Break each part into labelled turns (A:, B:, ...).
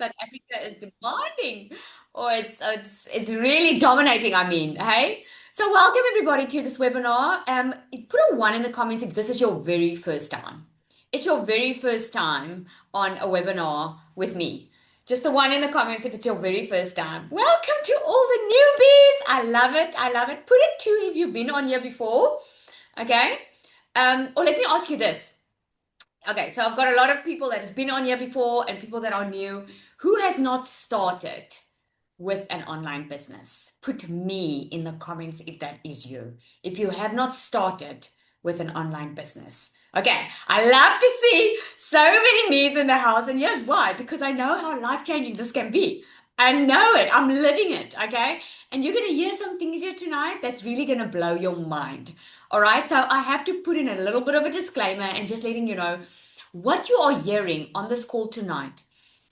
A: South Africa is demanding, or it's really dominating, I mean, hey? So welcome everybody to this webinar. Put a one in the comments if this is your very first time. It's your very first time on a webinar with me. Just a one in the comments if it's your very first time. Welcome to all the newbies. I love it. I love it. Put it two if you've been on here before. Okay. Or let me ask you this. Okay, so I've got a lot of people that has been on here before and people that are new. Who has not started with an online business? Put me in the comments if that is you. If you have not started with an online business. Okay, I love to see so many me's in the house, and here's why, because I know how life-changing this can be. I know it. I'm living it. Okay. And you're going to hear some things here tonight that's really going to blow your mind. All right. So I have to put in a little bit of a disclaimer and just letting you know what you are hearing on this call tonight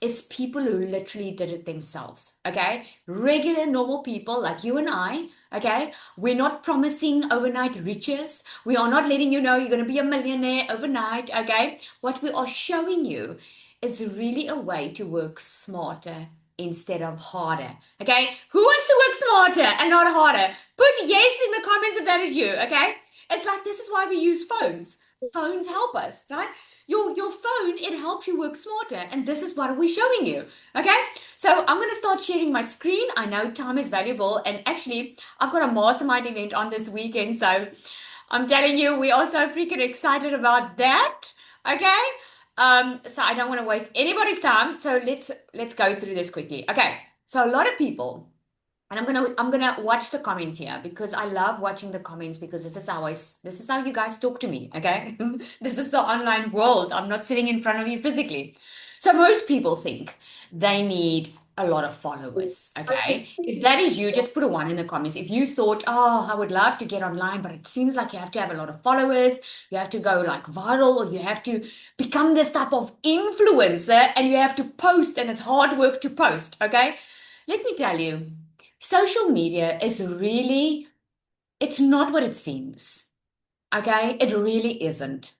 A: is people who literally did it themselves. Okay. Regular, normal people like you and I. Okay. We're not promising overnight riches. We are not letting you know you're going to be a millionaire overnight. Okay. What we are showing you is really a way to work smarter instead of harder. Okay? Who wants to work smarter and not harder? Put yes in the comments if that is you. Okay? It's like this is why we use phones. Phones help us, right? Your phone, it helps you work smarter. And this is what we're showing you. Okay? So I'm gonna start sharing my screen. I know time is valuable, and actually I've got a mastermind event on this weekend. So I'm telling you, we are so freaking excited about that. Okay? So I don't want to waste anybody's time. So let's go through this quickly. Okay. So a lot of people, and I'm gonna watch the comments here because I love watching the comments because this is how you guys talk to me. Okay. This is the online world. I'm not sitting in front of you physically. So most people think they need a lot of followers. Okay. If that is you, just put a one in the comments. If you thought, oh, I would love to get online, but it seems like you have to have a lot of followers, you have to go like viral, or you have to become this type of influencer and you have to post, and it's hard work to post. Okay. Let me tell you, social media is really, it's not what it seems. Okay. It really isn't.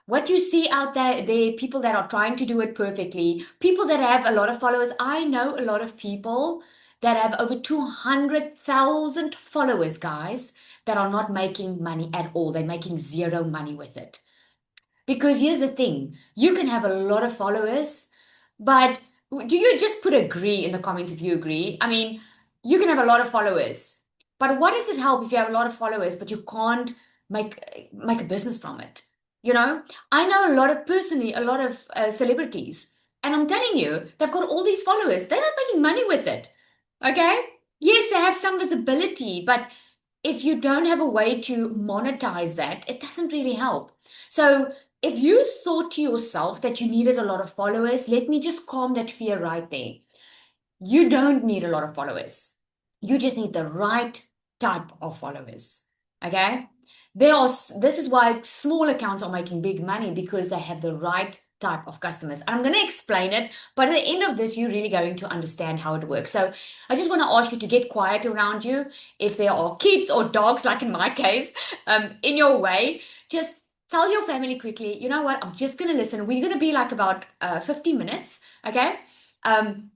A: What you see out there, there are people that are trying to do it perfectly, people that have a lot of followers. I know a lot of people that have over 200,000 followers, guys, that are not making money at all. They're making zero money with it. Because here's the thing, you can have a lot of followers, but do you just put agree in the comments if you agree? I mean, you can have a lot of followers, but what does it help if you have a lot of followers, but you can't make a business from it? You know, I know a lot of personally, a lot of celebrities, and I'm telling you, they've got all these followers. They're not making money with it. Okay? Yes, they have some visibility, but if you don't have a way to monetize that, it doesn't really help. So if you thought to yourself that you needed a lot of followers, let me just calm that fear right there. You don't need a lot of followers. You just need the right type of followers. Okay? This is why small accounts are making big money because they have the right type of customers. I'm going to explain it, but at the end of this, you're really going to understand how it works. So I just want to ask you to get quiet around you. If there are kids or dogs, like in my case, in your way, just tell your family quickly, you know what, I'm just going to listen. We're going to be like about 50 minutes. Okay?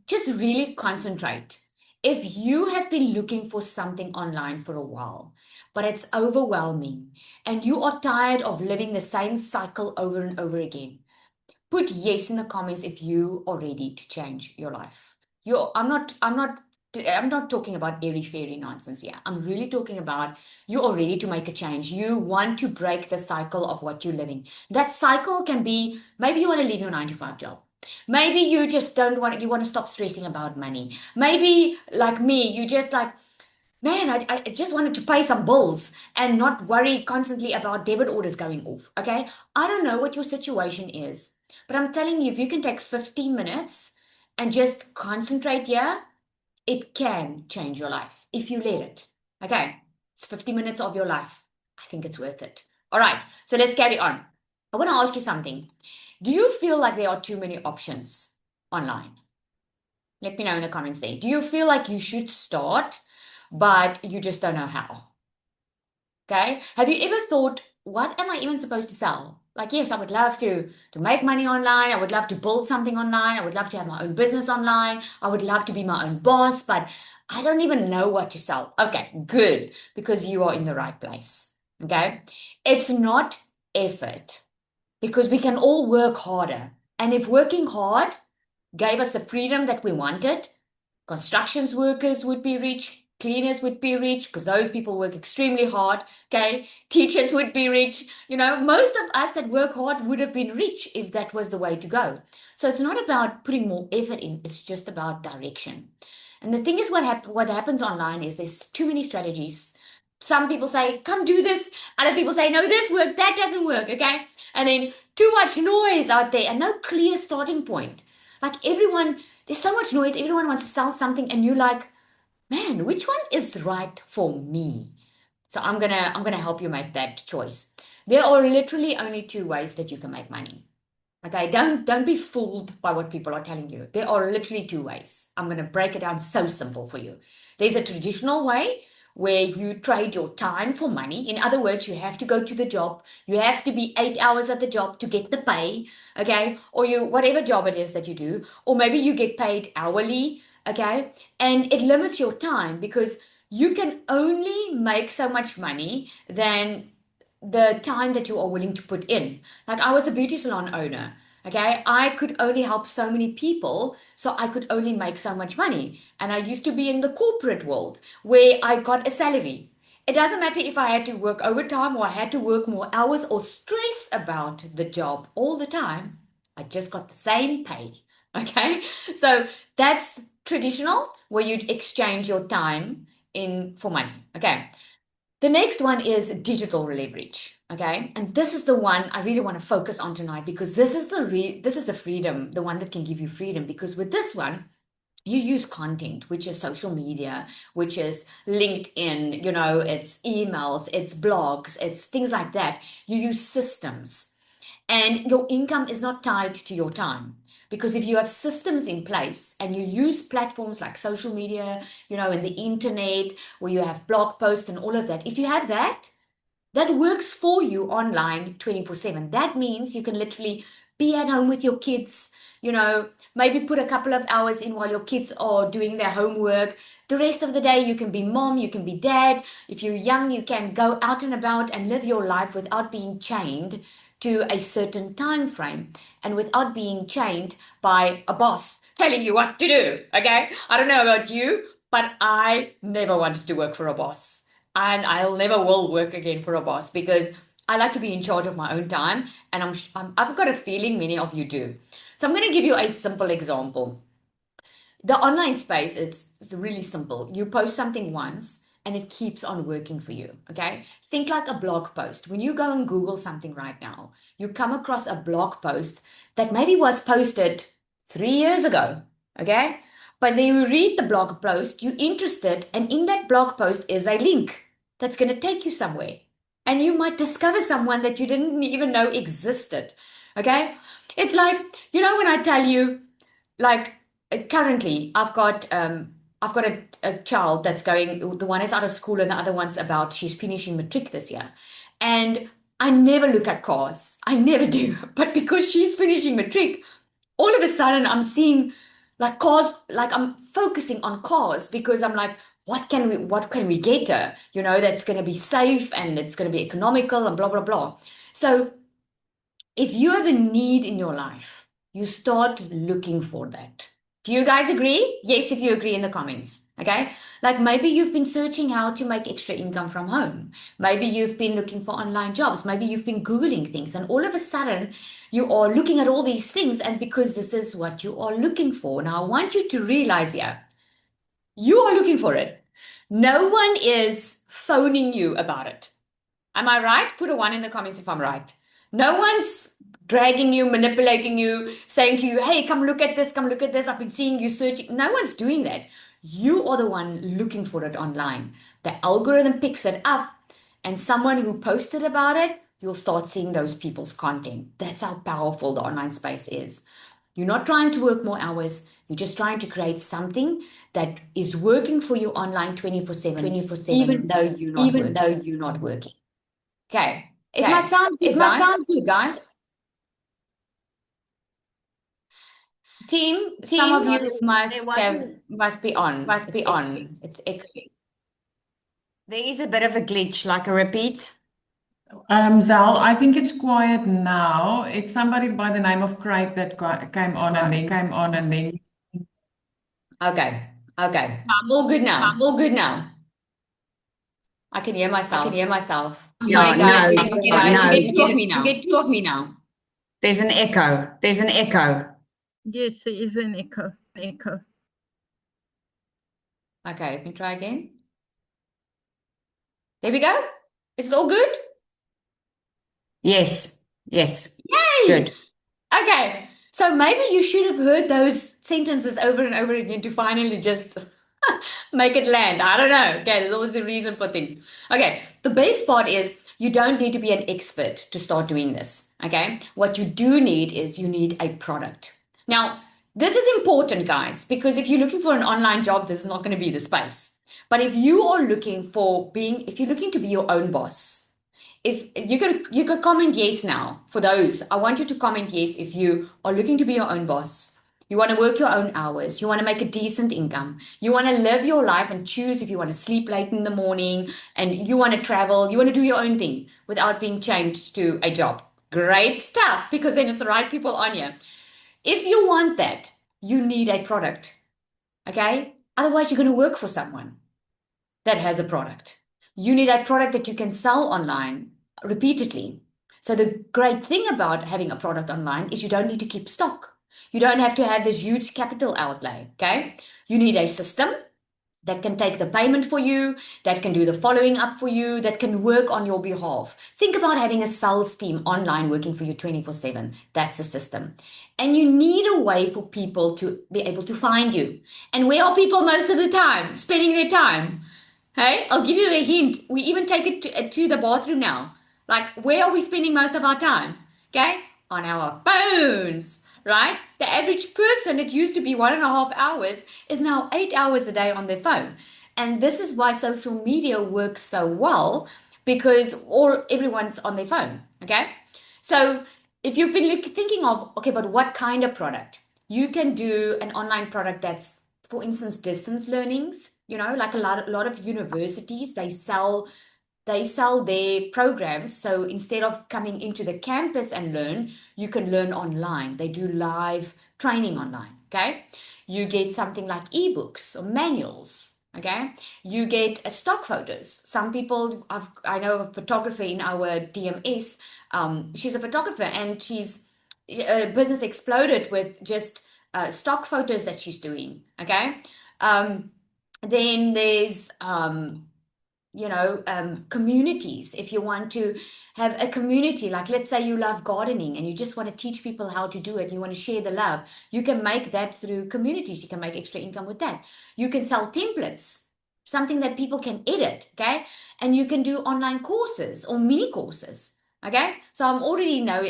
A: Just really concentrate. If you have been looking for something online for a while, but it's overwhelming and you are tired of living the same cycle over and over again, put yes in the comments if you are ready to change your life. I'm not talking about airy fairy nonsense here. I'm really talking about you are ready to make a change. You want to break the cycle of what you're living. That cycle can be maybe you want to leave your 9 to 5 job. Maybe you just don't want, you want to stop stressing about money. Maybe like me, you just like, man, I just wanted to pay some bills and not worry constantly about debit orders going off. Okay. I don't know what your situation is, but I'm telling you, if you can take 15 minutes and just concentrate here, it can change your life if you let it. Okay. It's 50 minutes of your life. I think it's worth it. All right. So let's carry on. I want to ask you something. Do you feel like there are too many options online? Let me know in the comments there. Do you feel like you should start, but you just don't know how? Okay. Have you ever thought, what am I even supposed to sell? Like, yes, I would love to make money online. I would love to build something online. I would love to have my own business online. I would love to be my own boss, but I don't even know what to sell. Okay, good, because you are in the right place. Okay. It's not effort because we can all work harder. And if working hard gave us the freedom that we wanted, constructions workers would be rich, cleaners would be rich because those people work extremely hard. Okay, teachers would be rich. Most of us that work hard would have been rich if that was the way to go. So it's not about putting more effort in, it's just about direction. And the thing is, what happens online is there's too many strategies. Some people say, come do this. Other people say, no, this works, that doesn't work. Okay. And then too much noise out there and no clear starting point. Like everyone, there's so much noise, everyone wants to sell something, and you're like, man, which one is right for me? So I'm gonna help you make that choice. There are literally only two ways that you can make money. Okay, don't be fooled by what people are telling you. There are literally two ways. I'm going to break it down so simple for you. There's a traditional way where you trade your time for money. In other words, you have to go to the job. You have to be 8 hours at the job to get the pay, okay? Or you whatever job it is that you do, or maybe you get paid hourly, okay? And it limits your time because you can only make so much money than the time that you are willing to put in. Like I was a beauty salon owner. Okay, I could only help so many people, so I could only make so much money. And I used to be in the corporate world where I got a salary. It doesn't matter if I had to work overtime or I had to work more hours or stress about the job all the time. I just got the same pay. Okay, so that's traditional where you'd exchange your time in for money. Okay, the next one is digital leverage. Okay. And this is the one I really want to focus on tonight because this is the freedom, the one that can give you freedom. Because with this one, you use content, which is social media, which is LinkedIn, it's emails, it's blogs, it's things like that. You use systems. And your income is not tied to your time. Because if you have systems in place and you use platforms like social media, and the internet, where you have blog posts and all of that, if you have that, that works for you online 24/7. That means you can literally be at home with your kids, maybe put a couple of hours in while your kids are doing their homework. The rest of the day, you can be mom, you can be dad. If you're young, you can go out and about and live your life without being chained to a certain time frame and without being chained by a boss telling you what to do. Okay. I don't know about you, but I never wanted to work for a boss. And I'll never will work again for a boss because I like to be in charge of my own time. And I've got a feeling many of you do. So I'm going to give you a simple example. The online space, it's really simple. You post something once and it keeps on working for you. Okay. Think like a blog post. When you go and Google something right now, you come across a blog post that maybe was posted 3 years ago. Okay. But then you read the blog post, you're interested, and in that blog post is a link that's going to take you somewhere. And you might discover someone that you didn't even know existed. Okay. It's like, when I tell you, like currently I've got a child that's going, the one is out of school and the other one's about, she's finishing matric this year, and I never look at cars, I never do, but because she's finishing matric, all of a sudden I'm seeing like cars, like I'm focusing on cars because I'm like, what can we get her, that's going to be safe and it's going to be economical and blah blah blah. So if you have a need in your life, you start looking for that. Do you guys agree? Yes, if you agree in the comments. Okay. Like maybe you've been searching how to make extra income from home. Maybe you've been looking for online jobs. Maybe you've been Googling things, and all of a sudden you are looking at all these things. And because this is what you are looking for, now I want you to realize here, you are looking for it. No one is phoning you about it. Am I right? Put a one in the comments if I'm right. No one's dragging you, manipulating you, saying to you, hey, come look at this, come look at this. I've been seeing you searching. No one's doing that. You are the one looking for it online. The algorithm picks it up, and someone who posted about it, you'll start seeing those people's content. That's how powerful the online space is. You're not trying to work more hours. You're just trying to create something that is working for you online 24/7,
B: 24/7,
A: even though you're not
B: even
A: working.
B: though you're not working.
A: Okay. Is my
B: Okay.
A: sound
B: Is
A: good,
B: my
A: guys?
B: sound good, guys?
A: Team, some
B: Team,
A: of you
B: there
A: must have
B: wasn't,
A: must be on.
B: must
A: It's
B: be
A: echoing.
B: on. It's echoing.
A: There is a bit of a glitch, like a repeat.
C: Zal, I think it's quiet now. It's somebody by the name of Craig that came on and then
A: Okay.
B: Okay.
A: I'm all good now.
B: I'm all good now.
A: I can hear
B: I can hear
A: myself.
B: myself.
A: I'm
B: No,
A: sorry, guys.
B: no,
A: You
B: no.
A: get two of me
B: You
A: now.
B: get two of me now.
A: There's an echo.
B: There's an echo.
D: Yes, there is an echo. Echo.
A: Okay, let me try again. There we go. Is it all good?
B: Yes. Yes.
A: Yay!
B: Good.
A: Okay. So maybe you should have heard those sentences over and over again to finally just make it land. I don't know. Okay, there's always a reason for things. Okay, the best part is you don't need to be an expert to start doing this. Okay, what you do need is you need a product. Now, this is important, guys, because if you're looking for an online job, this is not going to be the space. But if you're looking to be your own boss, if you could comment yes now for those. I want you to comment yes if you are looking to be your own boss. You want to work your own hours. You want to make a decent income. You want to live your life and choose if you want to sleep late in the morning and you want to travel. You want to do your own thing without being chained to a job. Great stuff because then it's the right people on you. If you want that, you need a product. Okay? Otherwise, you're going to work for someone that has a product. You need a product that you can sell online repeatedly. So the great thing about having a product online is you don't need to keep stock. You don't have to have this huge capital outlay, okay? You need a system that can take the payment for you, that can do the following up for you, that can work on your behalf. Think about having a sales team online working for you 24/7. That's the system. And you need a way for people to be able to find you. And where are people most of the time? Spending their time. Hey, I'll give you a hint. We even take it to the bathroom now. Like, where are we spending most of our time? Okay? On our phones, right? The average person, it used to be 1.5 hours, is now 8 hours a day on their phone. And this is why social media works so well because everyone's on their phone. Okay? So if you've been thinking of, okay, but what kind of product? You can do an online product that's, for instance, distance learnings. Like a lot of universities, they sell their programs. So instead of coming into the campus and learn, you can learn online. They do live training online. Okay. You get something like ebooks or manuals. Okay. You get stock photos. Some people, I know a photographer in our DMS. She's a photographer and she's business exploded with just stock photos that she's doing. Okay. Then there's communities. If you want to have a community, like let's say you love gardening and you just want to teach people how to do it, you want to share the love, you can make that through communities. You can make extra income with that. You can sell templates, something that people can edit, okay? And you can do online courses or mini courses. Okay, so I already know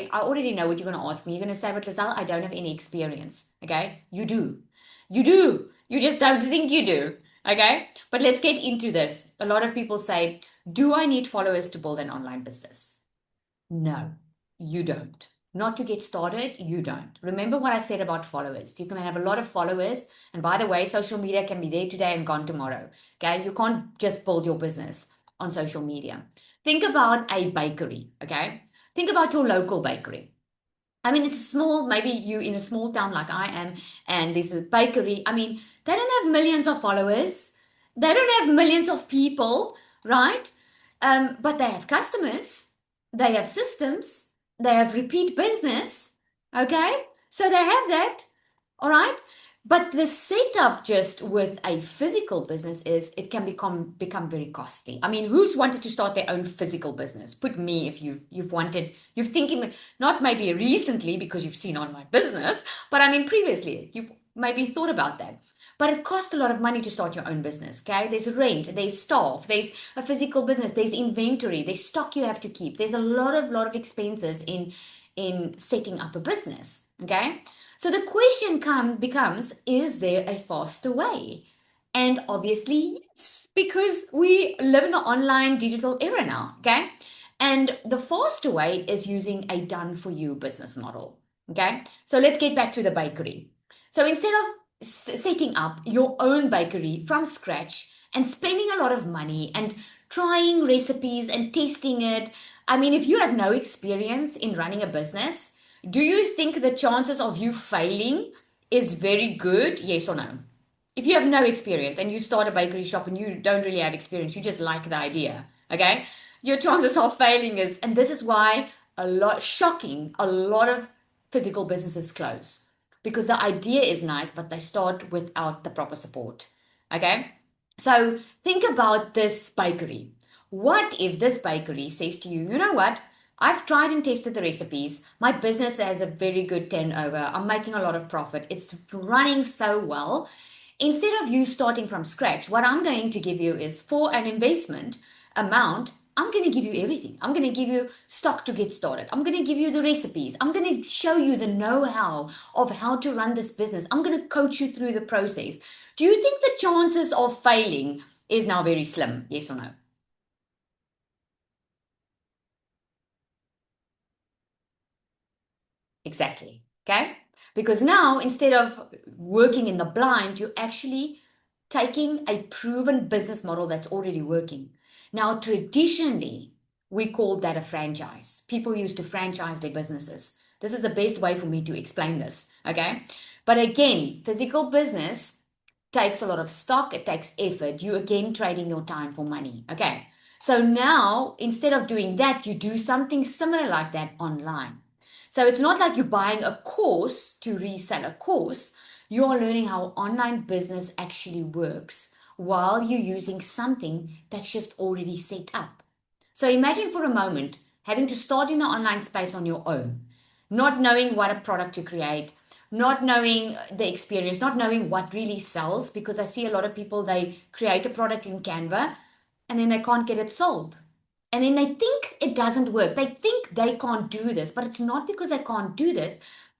A: what you're going to ask me. You're going to say, but Lizelle, I don't have any experience. Okay, you just don't think you do. Okay, but let's get into this. A lot of people say, do I need followers to build an online business? No, you don't. Not to get started, you don't. Remember what I said about followers. You can have a lot of followers. And by the way, social media can be there today and gone tomorrow. Okay, you can't just build your business on social media. Think about a bakery. Okay, think about your local bakery. I mean, it's small, maybe you in a small town like I am, and there's a bakery. I mean, they don't have millions of followers. They don't have millions of people, right? But they have customers. They have systems. They have repeat business. Okay? So they have that. All right. But the setup just with a physical business is it can become very costly. I mean, who's wanted to start their own physical business? Put me if you've thinking not maybe recently because you've seen on my business, but I mean previously you've maybe thought about that. But it costs a lot of money to start your own business. Okay, there's rent, there's staff, there's a physical business, there's inventory, there's stock you have to keep. There's a lot of expenses in setting up a business. Okay. So the question becomes, is there a faster way? And obviously, yes, because we live in the online digital era now, okay? And the faster way is using a done for you business model. Okay. So let's get back to the bakery. So instead of setting up your own bakery from scratch and spending a lot of money and trying recipes and testing it, I mean, if you have no experience in running a business, do you think the chances of you failing is very good? Yes or no? If you have no experience and you start a bakery shop and you don't really have experience, you just like the idea, okay? Your chances of failing is, and this is why a lot of physical businesses close because the idea is nice, but they start without the proper support, okay? So think about this bakery. What if this bakery says to you, you know what? I've tried and tested the recipes. My business has a very good turnover. I'm making a lot of profit. It's running so well. Instead of you starting from scratch, what I'm going to give you is for an investment amount, I'm going to give you everything. I'm going to give you stock to get started. I'm going to give you the recipes. I'm going to show you the know how of how to run this business. I'm going to coach you through the process. Do you think the chances of failing is now very slim? Yes or no? Exactly. Okay. Because now instead of working in the blind, you're actually taking a proven business model that's already working. Now, traditionally, we called that a franchise. People used to franchise their businesses. This is the best way for me to explain this. Okay. But again, physical business takes a lot of stock, it takes effort. You again trading your time for money. Okay. So now instead of doing that, you do something similar like that online. So it's not like you're buying a course to resell a course. You are learning how online business actually works while you're using something that's just already set up. So imagine for a moment having to start in the online space on your own, not knowing what a product to create, not knowing the experience, not knowing what really sells. Because I see a lot of people, they create a product in Canva and then they can't get it sold. And then they think it doesn't work. They think they can't do this, but it's not because they can't do this.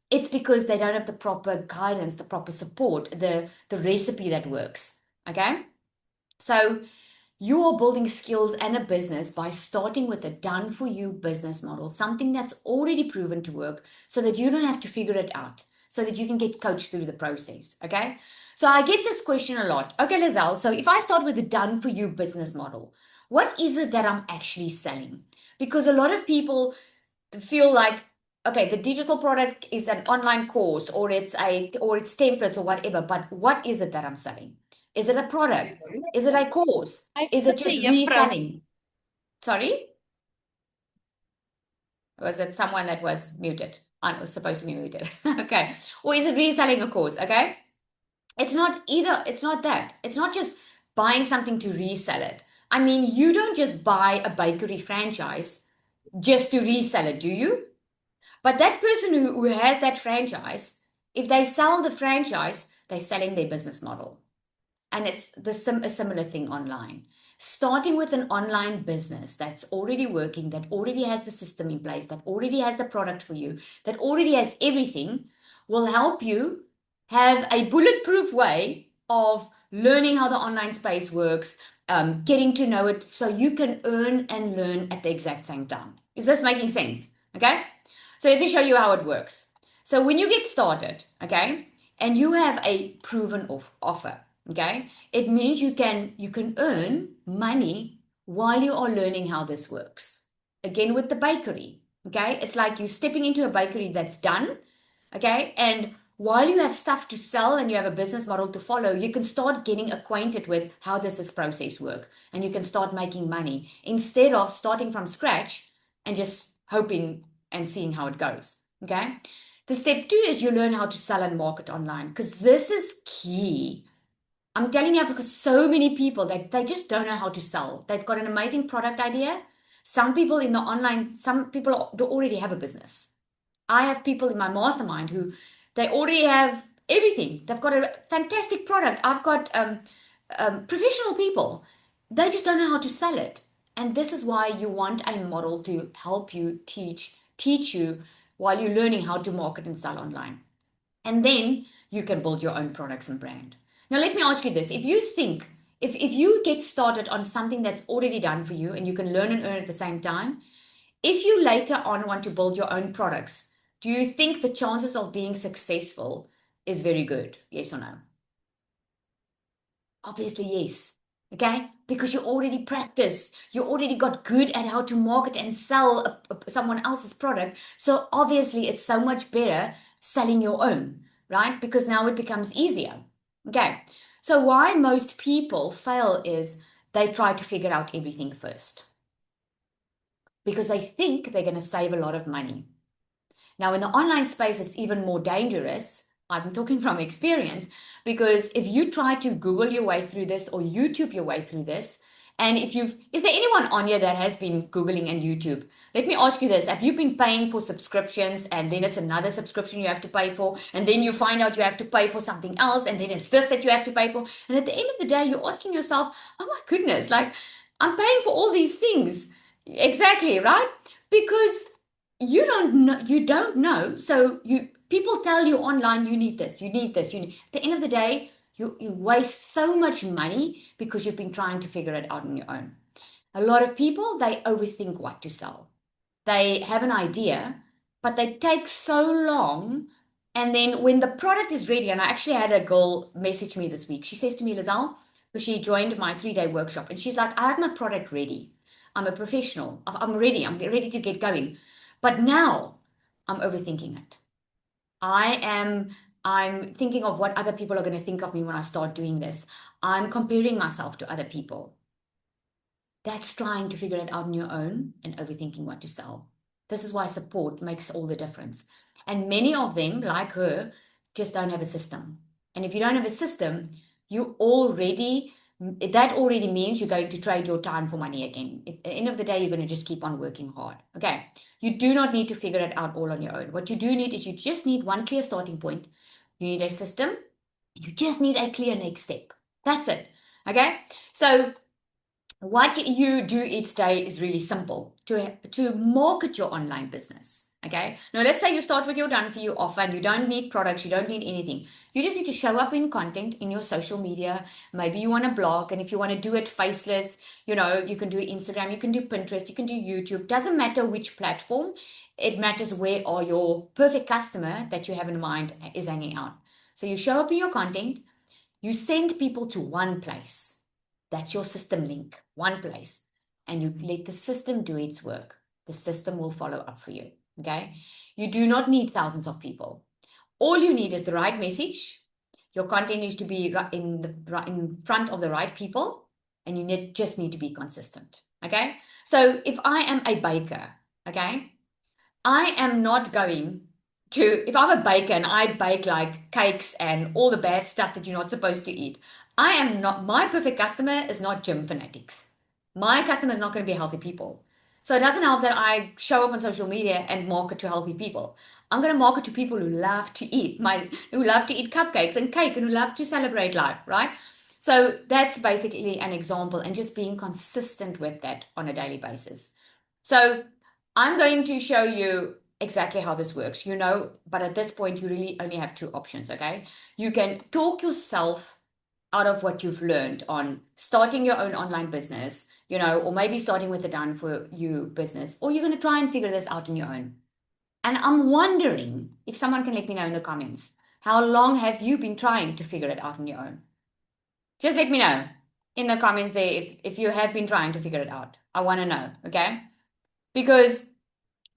A: It's because they don't have the proper guidance, the proper support, the recipe that works. Okay? So you are building skills and a business by starting with a done for you business model, something that's already proven to work so that you don't have to figure it out, so that you can get coached through the process. Okay. So I get this question a lot. Okay, Lizelle, so if I start with a done for you business model, what is it that I'm actually selling? Because a lot of people feel like, okay, the digital product is an online course or it's templates or whatever, but what is it that I'm selling? Is it a product? Is it a course? Is it just reselling? Sorry? Was it someone that was muted? I was supposed to be muted. Okay. Or is it reselling a course? Okay. It's not either. It's not that. It's not just buying something to resell it. I mean, you don't just buy a bakery franchise just to resell it, do you? But that person who has that franchise, if they sell the franchise, they're selling their business model. And it's a similar thing online. Starting with an online business that's already working, that already has the system in place, that already has the product for you, that already has everything, will help you have a bulletproof way of learning how the online space works, getting to know it so you can earn and learn at the exact same time. Is this making sense? Okay. So let me show you how it works. So when you get started, okay, and you have a proven offer, okay, it means you can earn money while you are learning how this works. Again with the bakery, okay, it's like you stepping into a bakery that's done, okay, and while you have stuff to sell and you have a business model to follow, you can start getting acquainted with how does this process work, and you can start making money instead of starting from scratch and just hoping and seeing how it goes. Okay. The step two is you learn how to sell and market online because this is key. I'm telling you, because so many people they just don't know how to sell. They've got an amazing product idea. Some people in the online, some people do already have a business. I have people in my mastermind who they already have everything. They've got a fantastic product. I've got professional people. They just don't know how to sell it. And this is why you want a model to help you teach you while you're learning how to market and sell online. And then you can build your own products and brand. Now, let me ask you this. If you think, if you get started on something that's already done for you and you can learn and earn at the same time, If you later on want to build your own products, do you think the chances of being successful is very good? Yes or no? Obviously, yes. Okay? Because you already practice. You already got good at how to market and sell someone else's product. So obviously, it's so much better selling your own, right? Because now it becomes easier. Okay. So why most people fail is they try to figure out everything first because they think they're going to save a lot of money. Now, in the online space, it's even more dangerous. I'm talking from experience because if you try to Google your way through this or YouTube your way through this, and is there anyone on here that has been Googling and YouTube? Let me ask you this. Have you been paying for subscriptions and then it's another subscription you have to pay for, and then you find out you have to pay for something else, and then it's this that you have to pay for? And at the end of the day, you're asking yourself, oh my goodness, like I'm paying for all these things. Exactly, right? Because you don't know, so people tell you online you need this, you need this, at the end of the day you waste so much money because you've been trying to figure it out on your own. A lot of people, they overthink what to sell. They have an idea, but they take so long. And then when the product is ready, and I actually had a girl message me this week. She says to me, Lizelle, because she joined my 3-day workshop, and she's like, I have my product ready. I'm a professional. I'm ready. I'm ready to get going. But now I'm overthinking it. I am, I'm thinking of what other people are going to think of me when I start doing this. I'm comparing myself to other people. That's trying to figure it out on your own and overthinking what to sell. This is why support makes all the difference. And many of them, like her, just don't have a system. And if you don't have a system, that already means you're going to trade your time for money again. At the end of the day, you're going to just keep on working hard. Okay. You do not need to figure it out all on your own. What you do need is you just need one clear starting point. You need a system. You just need a clear next step. That's it. Okay. So what you do each day is really simple to market your online business. Okay. Now let's say you start with your done for you offer and you don't need products, you don't need anything. You just need to show up in content in your social media. Maybe you want to blog, and if you want to do it faceless, you can do Instagram, you can do Pinterest, you can do YouTube. Doesn't matter which platform. It matters where are your perfect customer that you have in mind is hanging out. So you show up in your content, you send people to one place. That's your system link, one place. And you let the system do its work. The system will follow up for you. Okay. You do not need thousands of people. All you need is the right message. Your content needs to be in front of the right people, and you just need to be consistent. Okay. So if I am a baker, okay, I am not going if I'm a baker and I bake like cakes and all the bad stuff that you're not supposed to eat, my perfect customer is not gym fanatics. My customer is not going to be healthy people. So it doesn't help that I show up on social media and market to healthy people. I'm going to market to people who love to eat, who love to eat cupcakes and cake and who love to celebrate life, right? So that's basically an example, and just being consistent with that on a daily basis. So I'm going to show you exactly how this works, but at this point, you really only have two options, okay? You can talk yourself out of what you've learned on starting your own online business, or maybe starting with a done for you business, or you're going to try and figure this out on your own. And I'm wondering if someone can let me know in the comments, how long have you been trying to figure it out on your own? Just let me know in the comments there if you have been trying to figure it out. I want to know, okay? Because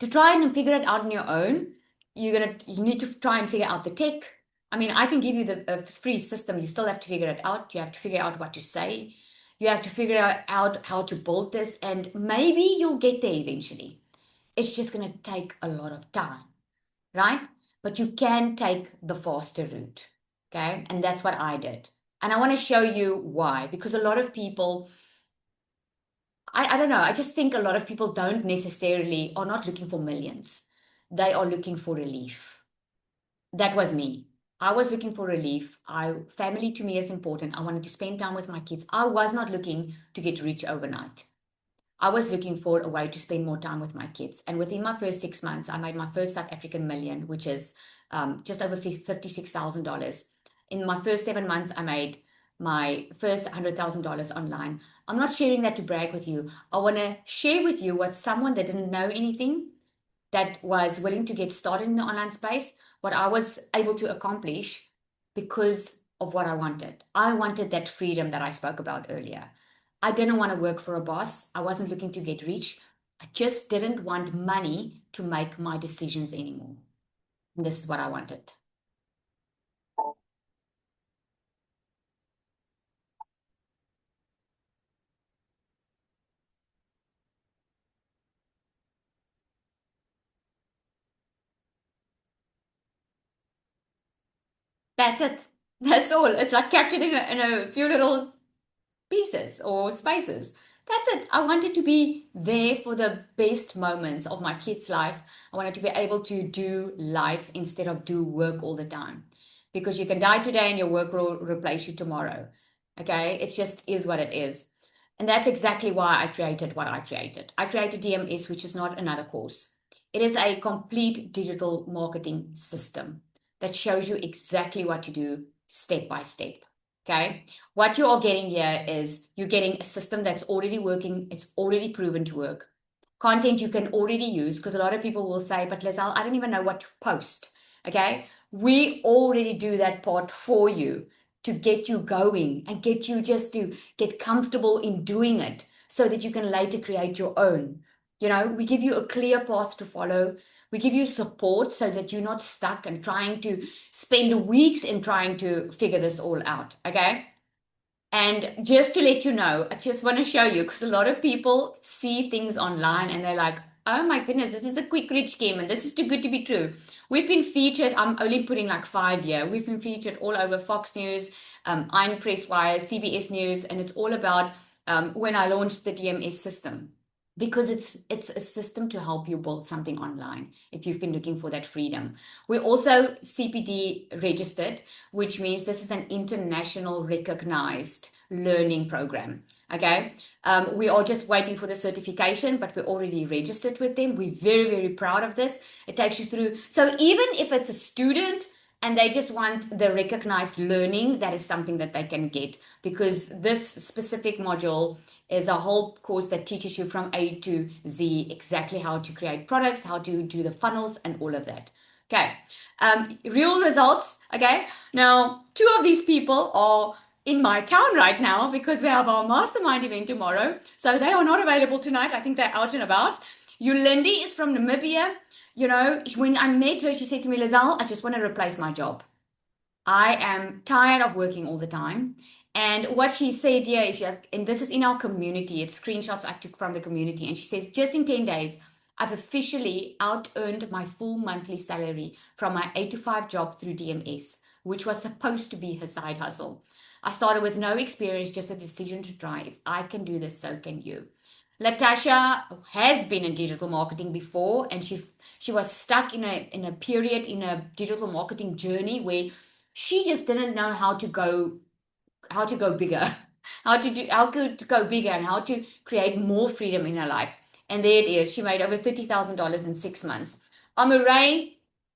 A: to try and figure it out on your own, you need to try and figure out the tech. I mean, I can give you a free system. You still have to figure it out. You have to figure out what to say. You have to figure out how to build this, and maybe you'll get there eventually. It's just going to take a lot of time, right? But you can take the faster route, okay? And that's what I did. And I want to show you why, because a lot of people, I don't know. I just think a lot of people don't necessarily are not looking for millions. They are looking for relief. That was me. I was looking for relief. Family to me is important. I wanted to spend time with my kids. I was not looking to get rich overnight. I was looking for a way to spend more time with my kids. And within my first 6 months, I made my first South African million, which is just over $56,000. In my first 7 months, I made my first $100,000 online. I'm not sharing that to brag with you. I want to share with you what someone that didn't know anything, that was willing to get started in the online space, what I was able to accomplish because of what I wanted. I wanted that freedom that I spoke about earlier. I didn't want to work for a boss. I wasn't looking to get rich. I just didn't want money to make my decisions anymore. And this is what I wanted. That's it. That's all. It's like captured in a few little pieces or spaces. That's it. I wanted to be there for the best moments of my kids' life. I wanted to be able to do life instead of do work all the time. Because you can die today and your work will replace you tomorrow. Okay? It just is what it is. And that's exactly why I created what I created. I created DMS, which is not another course. It is a complete digital marketing system that shows you exactly what to do step by step. Okay? What you are getting here is you're getting a system that's already working, it's already proven to work. Content you can already use, because a lot of people will say, but Lizelle, I don't even know what to post. Okay? We already do that part for you to get you going and get you just to get comfortable in doing it so that you can later create your own. We give you a clear path to follow. We give you support so that you're not stuck and trying to spend weeks in trying to figure this all out. Okay? And just to let you know, I just want to show you because a lot of people see things online and they're like, oh my goodness, this is a quick rich scheme and this is too good to be true. We've been featured, I'm only putting like 5 years. We've been featured all over Fox News, Iron Press Wire, CBS News, and it's all about when I launched the DMS system because it's a system to help you build something online if you've been looking for that freedom. We're also CPD registered, which means this is an international recognized learning program. Okay, we are just waiting for the certification, but we're already registered with them. We're very, very proud of this. It takes you through. So even if it's a student and they just want the recognized learning, that is something that they can get because this specific module is a whole course that teaches you from A to Z exactly how to create products, how to do the funnels, and all of that. Okay, real results. Okay, now two of these people are in my town right now because we have our mastermind event tomorrow. So they are not available tonight. I think they're out and about. Yulindi is from Namibia. When I met her, she said to me, Lizelle, I just want to replace my job. I am tired of working all the time. And what she said here is, and this is in our community, it's screenshots I took from the community. And she says, just in 10 days, I've officially out earned my full monthly salary from my 8 to 5 job through DMS, which was supposed to be her side hustle. I started with no experience, just a decision to try. If I can do this, so can you. Latasha has been in digital marketing before, and she was stuck in a period in a digital marketing journey where she just didn't know how to go bigger, how to go bigger, and how to create more freedom in her life. And there it is. She made over $30,000 in 6 months. Amaray,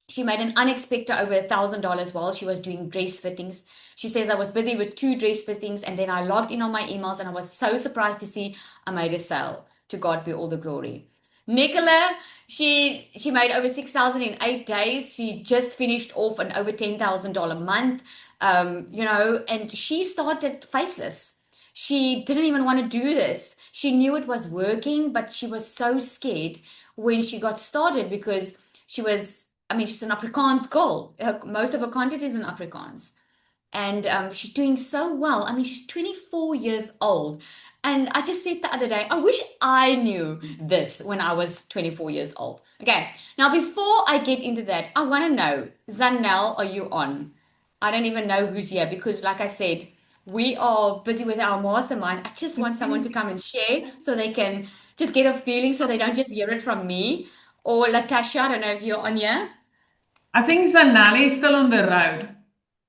A: she made an unexpected over $1,000 while she was doing dress fittings. She says, I was busy with 2 dress fittings and then I logged in on my emails and I was so surprised to see I made a sale. To God be all the glory. Nicola, she made over 6,000 in 8 days. She just finished off an over $10,000 month, and she started faceless. She didn't even want to do this. She knew it was working, but she was so scared when she got started because she's an Afrikaans girl. Most of her content is in Afrikaans. And she's doing so well. I mean, she's 24 years old. And I just said the other day, I wish I knew this when I was 24 years old. Okay, now before I get into that, I want to know, Zanel, are you on? I don't even know who's here because, like I said, we are busy with our mastermind. I just want someone to come and share so they can just get a feeling so they don't just hear it from me. Or Latasha, I don't know if you're on here.
C: I think Zanelli is still on the road.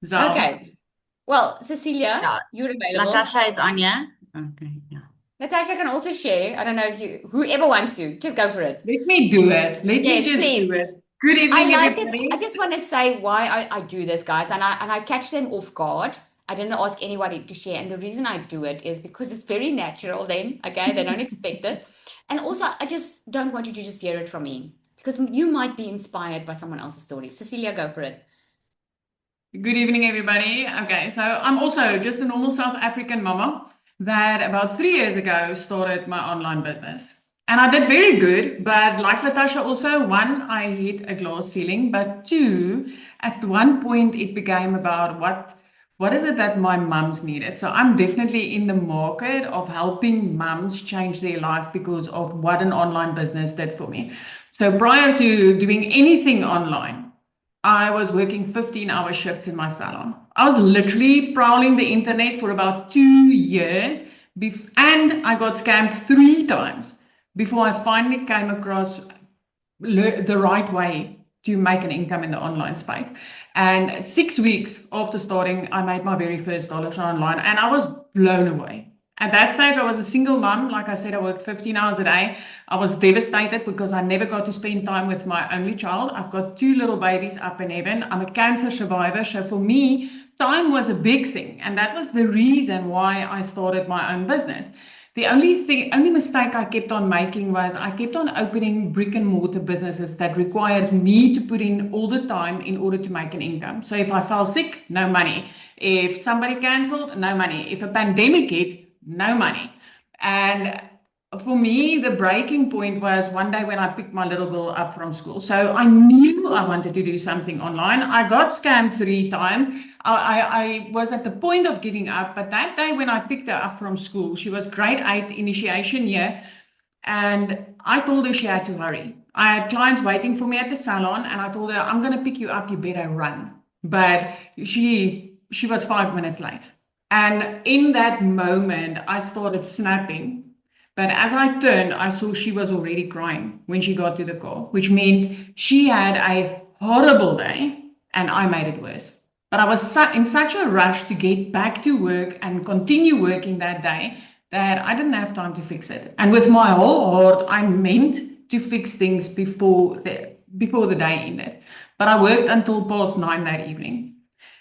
C: Zal.
A: Okay. Well, Cecilia,
B: Yeah.
A: you're available.
B: Natasha is Anya. Okay, yeah.
A: Natasha can also share. I don't know if whoever wants to, just go for it.
C: Let me do it. Let me
A: Yes,
C: just do
A: please.
C: it. Good
A: I
C: evening,
A: like it. I
C: everybody.
A: just want to say why I do this, guys, and I catch them off guard. I didn't ask anybody to share. And the reason I do it is because it's very natural then, okay? They don't expect it. And also, I just don't want you to just hear it from me because you might be inspired by someone else's story. Cecilia, go for it.
C: Good evening, everybody. Okay, so I'm also just a normal South African mama that about 3 years ago started my online business. And I did very good, but like Latasha also, one, I hit a glass ceiling, but two, at one point it became about what is it that my mums needed. So I'm definitely in the market of helping mums change their life because of what an online business did for me. So prior to doing anything online, I was working 15-hour shifts in my salon. I was literally prowling the internet for about 2 years, and I got scammed 3 times before I finally came across the right way to make an income in the online space. And 6 weeks after starting, I made my very first dollars online, and I was blown away. At that stage, I was a single mom. Like I said, I worked 15 hours a day. I was devastated because I never got to spend time with my only child. I've got 2 little babies up in heaven. I'm a cancer survivor. So for me, time was a big thing. And that was the reason why I started my own business. The only mistake I kept on making was I kept on opening brick and mortar businesses that required me to put in all the time in order to make an income. So if I fell sick, no money. If somebody canceled, no money. If a pandemic hit, no money. And for me, the breaking point was one day when I picked my little girl up from school. So I knew I wanted to do something online. I got scammed 3 times. I was at the point of giving up, but that day when I picked her up from school, she was grade 8 initiation year, and I told her she had to hurry. I had clients waiting for me at the salon, and I told her, I'm going to pick you up, you better run. But she was 5 minutes late. And in that moment, I started snapping. But as I turned, I saw she was already crying when she got to the car, which meant she had a horrible day, and I made it worse. But I was in such a rush to get back to work and continue working that day that I didn't have time to fix it. And with my whole heart, I meant to fix things before the day ended. But I worked until past 9 that evening.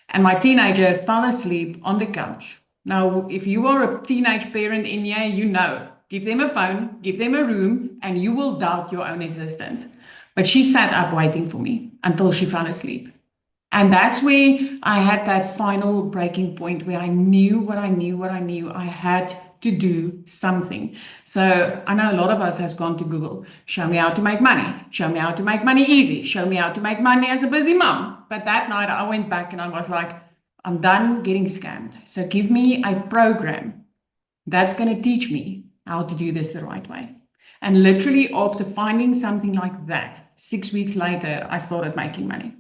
C: And my teenager fell asleep on the couch. Now, if you are a teenage parent in here, you know, give them a phone, give them a room, and you will doubt your own existence. But she sat up waiting for me until she fell asleep. And that's where I had that final breaking point where I knew what I knew. I had to do something. So I know a lot of us has gone to Google, show me how to make money, show me how to make money easy, show me how to make money as a busy mom. But that night I went back and I was like, I'm done getting scammed. So give me a program that's going to teach me how to do this the right way. And literally after finding something like that, 6 weeks later, I started making money.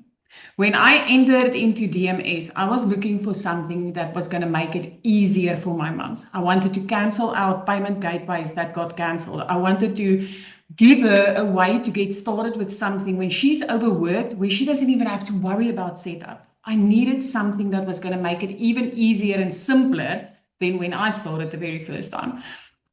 C: When I entered into DMS, I was looking for something that was going to make it easier for my moms. I wanted to cancel out payment gateways that got canceled. I wanted to give her a way to get started with something when she's overworked, where she doesn't even have to worry about setup. I needed something that was going to make it even easier and simpler than when I started the very first time.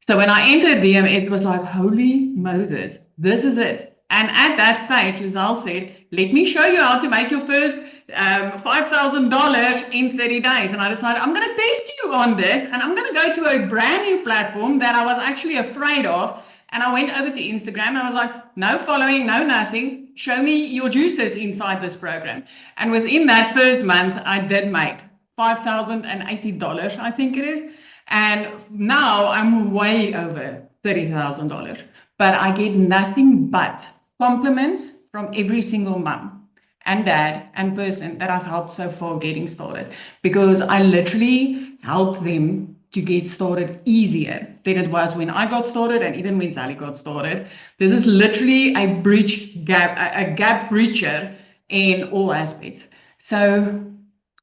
C: So when I entered DMS, it was like, holy Moses, this is it. And at that stage, Lizelle said, let me show you how to make your first $5,000 in 30 days. And I decided, I'm going to test you on this. And I'm going to go to a brand new platform that I was actually afraid of. And I went over to Instagram and I was like, no following, no nothing. Show me your juices inside this program. And within that first month, I did make $5,080, I think it is. And now I'm way over $30,000. But I get nothing but compliments from every single mom and dad and person that I've helped so far getting started, because I literally helped them to get started easier than it was when I got started and even when Sally got started. This is literally a gap breacher in all aspects. So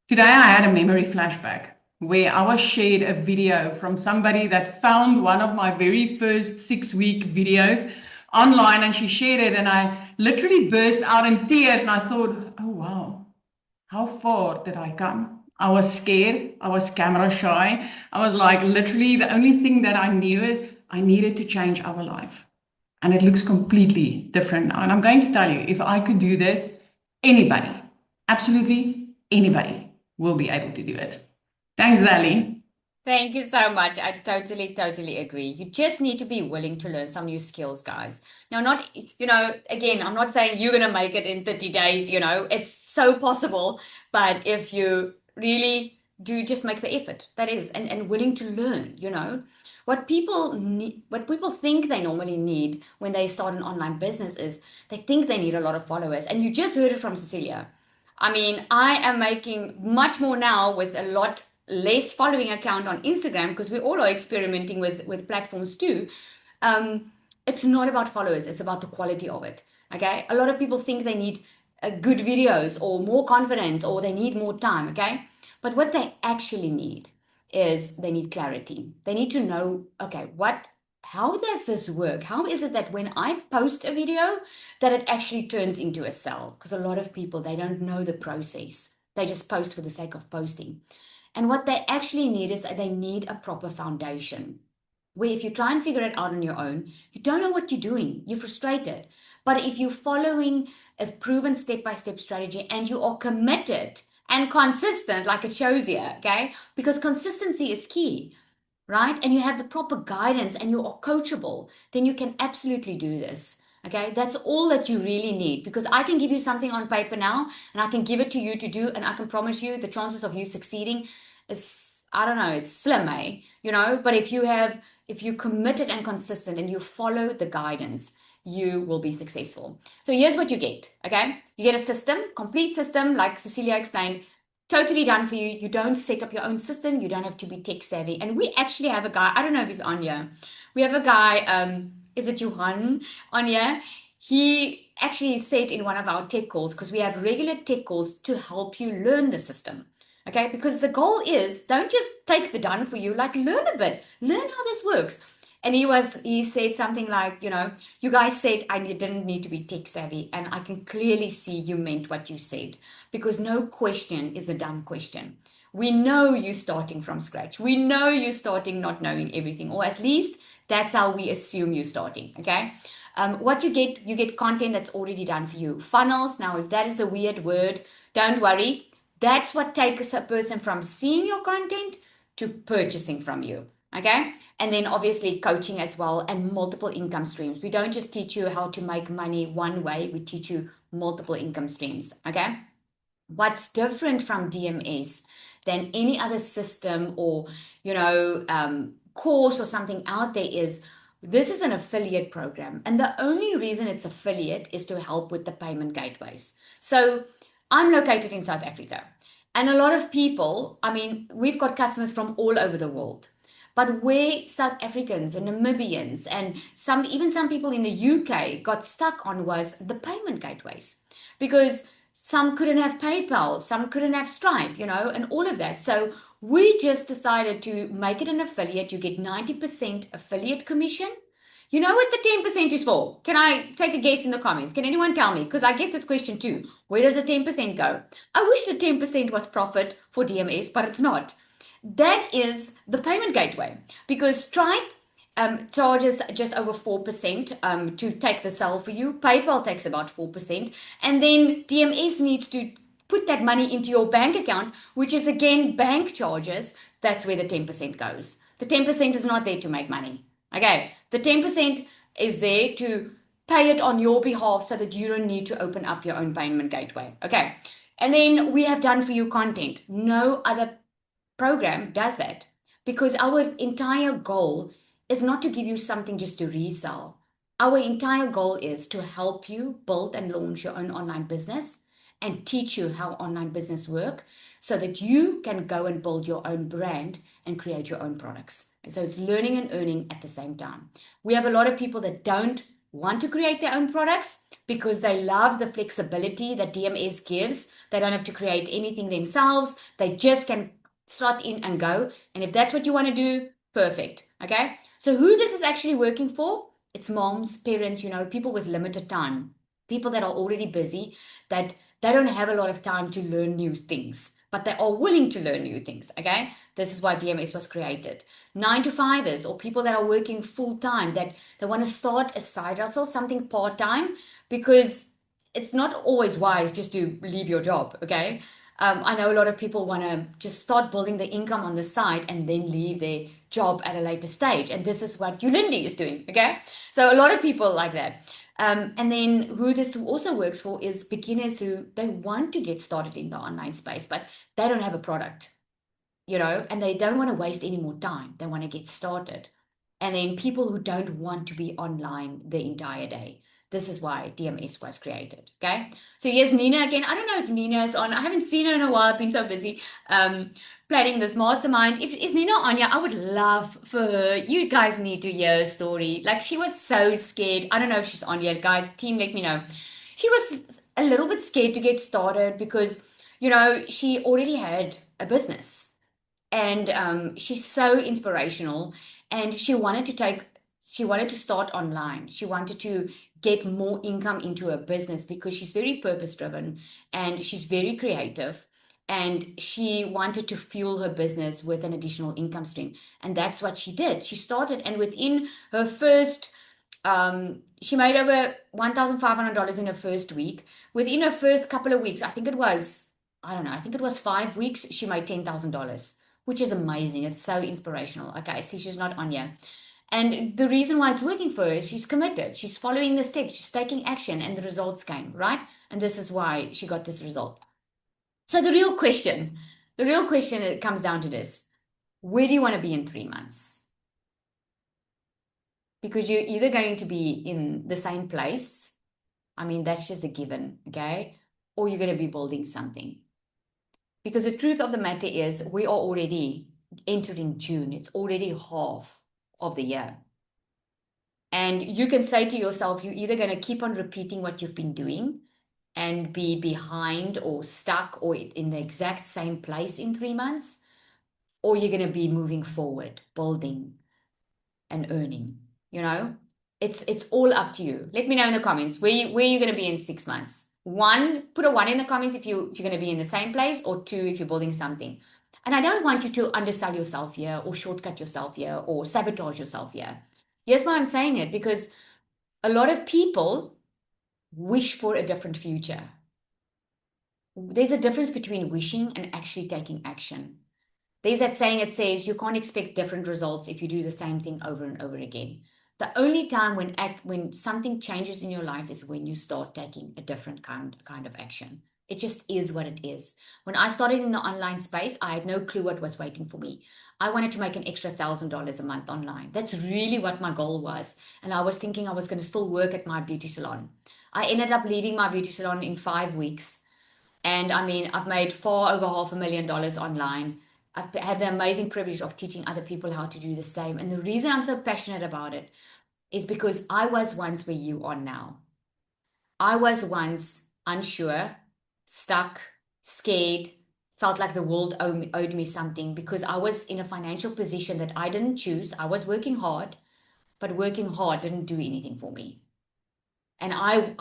C: today I had a memory flashback where I was shared a video from somebody that found one of my very first 6-week videos online, and she shared it, and I literally burst out in tears, and I thought, oh wow, how far did I come? I was scared, I was camera shy, I was like, literally the only thing that I knew is I needed to change our life, and it looks completely different now. And I'm going to tell you, if I could do this, anybody, absolutely anybody will be able to do it. Thanks, Zali.
A: Thank you so much. I totally, totally agree. You just need to be willing to learn some new skills, guys. Now, not, again, I'm not saying you're going to make it in 30 days, it's so possible. But if you really do just make the effort, that is, and willing to learn, what people need, what people think they normally need when they start an online business is they think they need a lot of followers. And you just heard it from Cecilia. I mean, I am making much more now with a lot less following account on Instagram because we all are experimenting with platforms too. Um, it's not about followers, it's about the quality of it. Okay. A lot of people think they need good videos or more confidence or they need more time. Okay. But what they actually need is they need clarity. They need to know, okay, how does this work? How is it that when I post a video, that it actually turns into a sell? Because a lot of people, they don't know the process. They just post for the sake of posting. And what they actually need is they need a proper foundation. Where if you try and figure it out on your own, you don't know what you're doing. You're frustrated. But if you're following a proven step-by-step strategy and you are committed and consistent, like it shows here, okay? Because consistency is key, right? And you have the proper guidance and you are coachable, then you can absolutely do this. Okay, that's all that you really need because I can give you something on paper now and I can give it to you to do, and I can promise you the chances of you succeeding is, I don't know, it's slim, eh? But if you committed and consistent and you follow the guidance, you will be successful. So here's what you get, okay? You get a system, complete system, like Cecilia explained, totally done for you. You don't set up your own system. You don't have to be tech savvy. And we actually have a guy, I don't know if he's on here. We have a guy, is it Johan on here? He actually said in one of our tech calls, because we have regular tech calls to help you learn the system. Okay, because the goal is don't just take the done for you, like learn a bit, learn how this works. And he said something like, you guys said I didn't need to be tech savvy, and I can clearly see you meant what you said because no question is a dumb question. We know you're starting from scratch. We know you're starting not knowing everything, or at least that's how we assume you're starting. Okay. What you get content that's already done for you. Funnels. Now, if that is a weird word, don't worry. That's what takes a person from seeing your content to purchasing from you. Okay. And then obviously coaching as well and multiple income streams. We don't just teach you how to make money one way, we teach you multiple income streams. Okay. What's different from DMS than any other system or, course or something out there is this is an affiliate program. And the only reason it's affiliate is to help with the payment gateways. So I'm located in South Africa. And a lot of people, I mean, we've got customers from all over the world. But where South Africans and Namibians and even some people in the UK got stuck on was the payment gateways. Because some couldn't have PayPal, some couldn't have Stripe, and all of that. So we just decided to make it an affiliate. You get 90% affiliate commission. You know what the 10% is for? Can I take a guess in the comments? Can anyone tell me? Because I get this question too. Where does the 10% go? I wish the 10% was profit for DMS, but it's not. That is the payment gateway because Stripe charges just over 4% to take the sell for you. PayPal takes about 4%. And then DMS needs to put that money into your bank account, which is again bank charges. That's where the 10% goes. The 10% is not there to make money. Okay. The 10% is there to pay it on your behalf so that you don't need to open up your own payment gateway. Okay. And then we have done for you content. No other program does that because our entire goal is not to give you something just to resell. Our entire goal is to help you build and launch your own online business and teach you how online business work so that you can go and build your own brand and create your own products. So it's learning and earning at the same time. We have a lot of people that don't want to create their own products because they love the flexibility that DMS gives. They don't have to create anything themselves. They just can slot in and go. And if that's what you want to do, perfect. Okay. So who this is actually working for? It's moms, parents, people with limited time, people that are already busy, that they don't have a lot of time to learn new things, but they are willing to learn new things. Okay. This is why DMS was created. 9 to 5ers or people that are working full time, that they want to start a side hustle, something part time, because it's not always wise just to leave your job. Okay. I know a lot of people want to just start building the income on the side and then leave their job at a later stage. And this is what Yulindi is doing. Okay. So a lot of people like that. And then who this also works for is beginners who they want to get started in the online space, but they don't have a product, and they don't want to waste any more time. They want to get started. And then people who don't want to be online the entire day. This is why DMS was created. Okay. So here's Nina again. I don't know if Nina is on. I haven't seen her in a while. I've been so busy planning this mastermind. If is Nina on? Yeah, I would love for her. You guys need to hear her story. Like she was so scared. I don't know if she's on yet. Guys, team, let me know. She was a little bit scared to get started because, she already had a business and she's so inspirational and she wanted to start online. She wanted to get more income into her business because she's very purpose driven and she's very creative, and she wanted to fuel her business with an additional income stream, and that's what she did. She started, and within her first she made over $1,500 in her first week. Within her first couple of weeks, I don't know, I think it was 5 weeks, she made $10,000, which is amazing. It's so inspirational. Okay, see, she's not on here. And the reason why it's working for her is she's committed. She's following the steps. She's taking action, and the results came, right? And this is why she got this result. So the real question, it comes down to this. Where do you want to be in 3 months? Because you're either going to be in the same place. I mean, that's just a given, okay? Or you're going to be building something. Because the truth of the matter is, we are already entering June. It's already half of the year. And you can say to yourself, you're either going to keep on repeating what you've been doing and be behind or stuck or in the exact same place in 3 months, or you're going to be moving forward, building and earning, you know? It's all up to you. Let me know in the comments where you're going to be in 6 months. Put a one in the comments if you're going to be in the same place, or two if you're building something. And I don't want you to undersell yourself here or shortcut yourself here or sabotage yourself here. Here's why I'm saying it, because a lot of people wish for a different future. There's a difference between wishing and actually taking action. There's that saying, it says you can't expect different results if you do the same thing over and over again. The only time when something changes in your life is when you start taking a different kind of action. It just is what it is. When I started in the online space, I had no clue what was waiting for me. I wanted to make an extra $1,000 a month online. That's really what my goal was. And I was thinking I was going to still work at my beauty salon. I ended up leaving my beauty salon in 5 weeks. And I mean, I've made far over $500,000 online. I've had the amazing privilege of teaching other people how to do the same. And the reason I'm so passionate about it is because I was once where you are now. I was once unsure, stuck, scared, felt like the world owed me something because I was in a financial position that I didn't choose. I was working hard, but working hard didn't do anything for me. And I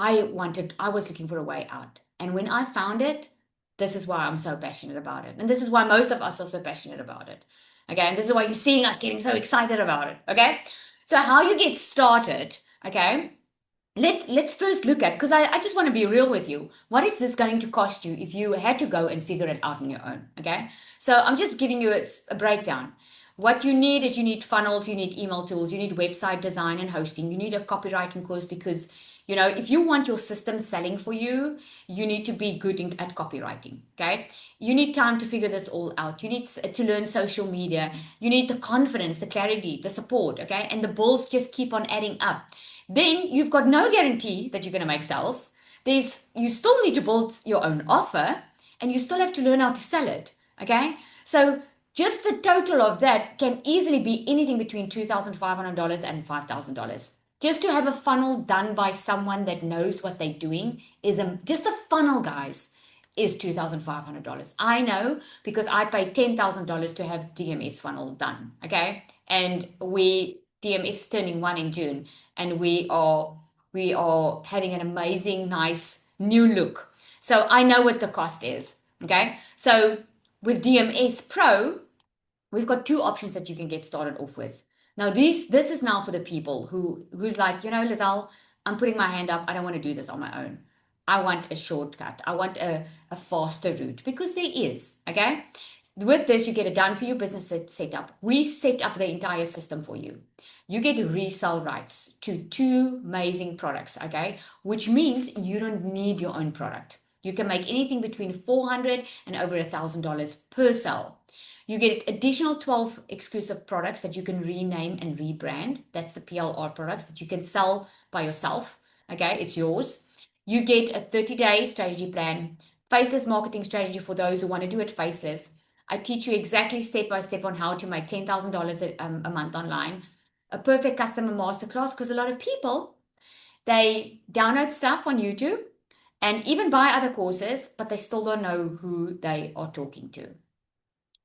A: was looking for a way out. And when I found it, this is why I'm so passionate about it. And this is why most of us are so passionate about it. Okay. And this is why you're seeing us getting so excited about it. Okay. So how you get started, okay? Let's first look at, because I just want to be real with you. What is this going to cost you if you had to go and figure it out on your own? Okay. So I'm just giving you a breakdown. What you need is you need funnels, you need email tools, you need website design and hosting, you need a copywriting course because, if you want your system selling for you, you need to be good at copywriting. Okay. You need time to figure this all out. You need to learn social media. You need the confidence, the clarity, the support. Okay. And the bills just keep on adding up. Then you've got no guarantee that you're going to make sales. You still need to build your own offer and you still have to learn how to sell it. Okay. So just the total of that can easily be anything between $2,500 and $5,000. Just to have a funnel done by someone that knows what they're doing just a funnel, guys, is $2,500. I know because I paid $10,000 to have DMS funnel done. Okay. And DMS is turning 1 in June, and we are having an amazing, nice new look. So I know what the cost is. Okay. So with DMS Pro, we've got two options that you can get started off with. Now, this is now for the people who's like, Lizelle, I'm putting my hand up. I don't want to do this on my own. I want a shortcut. I want a faster route because there is, okay? With this, you get a done for you business setup. We set up the entire system for you. You get resale rights to 2 amazing products, okay? Which means you don't need your own product. You can make anything between $400 and over $1,000 per sale. You get additional 12 exclusive products that you can rename and rebrand. That's the PLR products that you can sell by yourself. Okay, it's yours. You get a 30-day strategy plan, faceless marketing strategy for those who want to do it faceless. I teach you exactly step by step on how to make $10,000 a month online. A perfect customer masterclass because a lot of people, they download stuff on YouTube and even buy other courses, but they still don't know who they are talking to.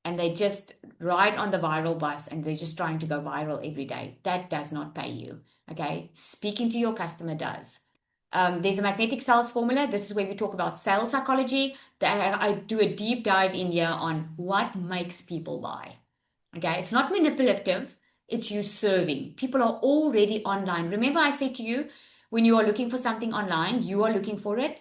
A: And they just ride on the viral bus and they're just trying to go viral every day. That does not pay you. Okay. Speaking to your customer does. There's a magnetic sales formula. This is where we talk about sales psychology. I do a deep dive in here on what makes people buy. Okay. It's not manipulative. It's you serving. People are already online. Remember I said to you, when you are looking for something online, you are looking for it.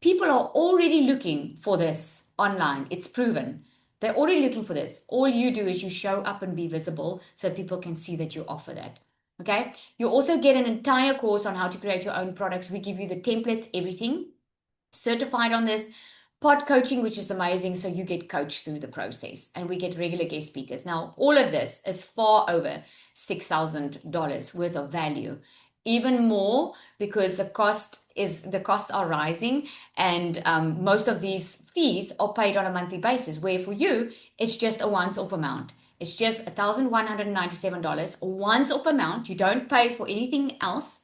A: People are already looking for this online. It's proven. They're already looking for this. All you do is you show up and be visible so people can see that you offer that. Okay. You also get an entire course on how to create your own products. We give you the templates, everything certified on this. Pod coaching, which is amazing. So you get coached through the process and we get regular guest speakers. Now, all of this is far over $6,000 worth of value, even more because the costs are rising and most of these fees are paid on a monthly basis, where for you, it's just a once-off amount. It's just $1,197, a once-off amount. You don't pay for anything else,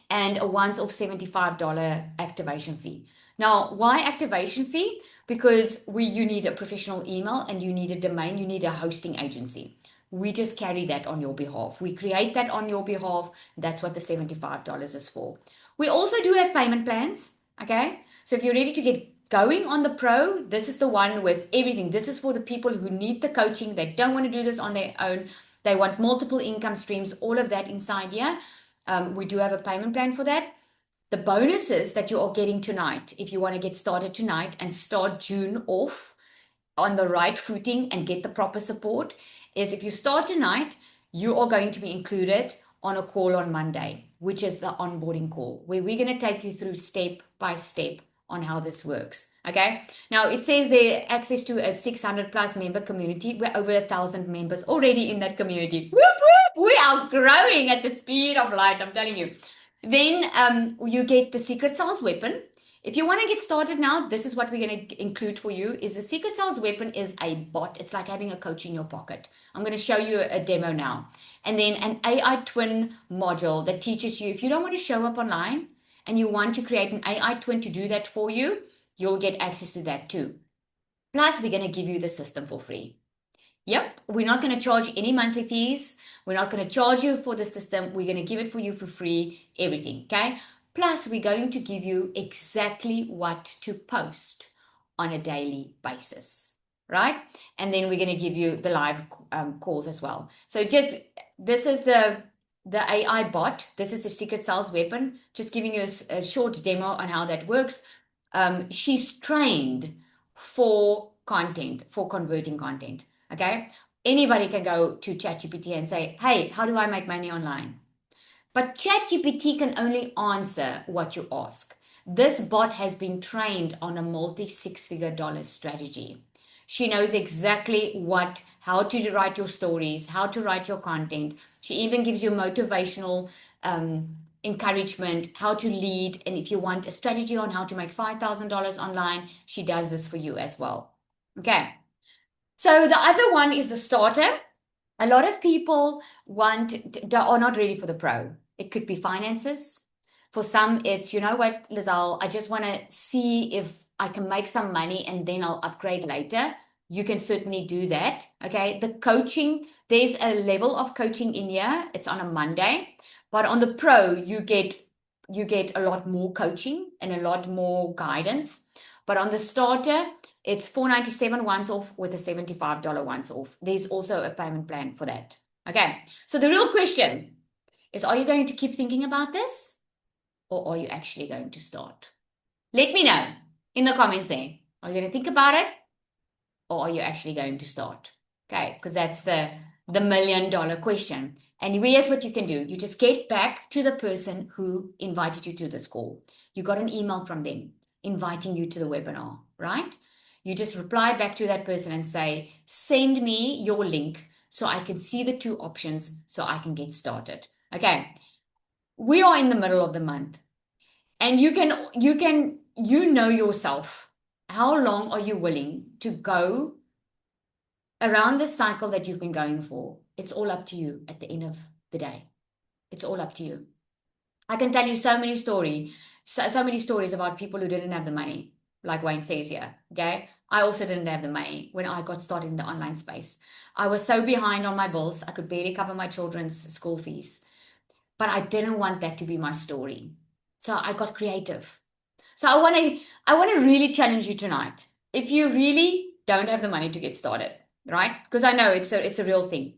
A: and a once-off $75 activation fee. Now, why activation fee? Because you need a professional email and you need a domain, you need a hosting agency. We just carry that on your behalf. We create that on your behalf. That's what the $75 is for. We also do have payment plans, okay? So if you're ready to get going on the pro, this is the one with everything. This is for the people who need the coaching. They don't want to do this on their own. They want multiple income streams, all of that inside here. We do have a payment plan for that. The bonuses that you are getting tonight, if you want to get started tonight and start June off on the right footing and get the proper support, is if you start tonight, you are going to be included on a call on Monday, which is the onboarding call, where we're going to take you through step by step on how this works. Okay. Now it says there access to a 600 plus member community. We're over 1,000 members already in that community. Whoop, whoop. We are growing at the speed of light, I'm telling you. Then you get the secret sales weapon. If you want to get started now, this is what we're going to include for you. Is the secret sales weapon is a bot. It's like having a coach in your pocket. I'm going to show you a demo now. And then an AI twin module that teaches you, if you don't want to show up online and you want to create an AI twin to do that for you, you'll get access to that too. Plus, we're going to give you the system for free. Yep, we're not going to charge any monthly fees. We're not going to charge you for the system. We're going to give it for you for free, everything, okay? Plus, we're going to give you exactly what to post on a daily basis, right? And then we're going to give you the live calls as well. So this is the AI bot. This is the secret sales weapon. Just giving you a short demo on how that works. She's trained for content, for converting content. Okay. Anybody can go to ChatGPT and say, hey, how do I make money online? But ChatGPT can only answer what you ask. This bot has been trained on a multi-six-figure dollar strategy. She knows exactly how to write your stories, how to write your content. She even gives you motivational encouragement, how to lead. And if you want a strategy on how to make $5,000 online, she does this for you as well. Okay. So the other one is the starter. A lot of people are not ready for the pro. It could be finances. For some, it's, you know what, Lizelle, I just want to see if I can make some money and then I'll upgrade later. You can certainly do that. Okay. The coaching, there's a level of coaching in here. It's on a Monday, but on the pro, you get a lot more coaching and a lot more guidance. But on the starter, it's $497 once off with a $75 once off. There's also a payment plan for that. Okay. So the real question is, are you going to keep thinking about this or are you actually going to start? Let me know in the comments there. Are you going to think about it or are you actually going to start? Okay, because that's the $1,000,000 question. And here's what you can do. You just get back to the person who invited you to this call. You got an email from them inviting you to the webinar, right? You just reply back to that person and say, send me your link so I can see the two options so I can get started. Okay, we are in the middle of the month and you know yourself. How long are you willing to go around the cycle that you've been going for? It's all up to you at the end of the day. It's all up to you. I can tell you so many stories about people who didn't have the money, like Wayne says here. Okay. I also didn't have the money when I got started in the online space. I was so behind on my bills, I could barely cover my children's school fees. But I didn't want that to be my story. So I got creative. So I want to really challenge you tonight. If you really don't have the money to get started, right? Because I know it's a real thing.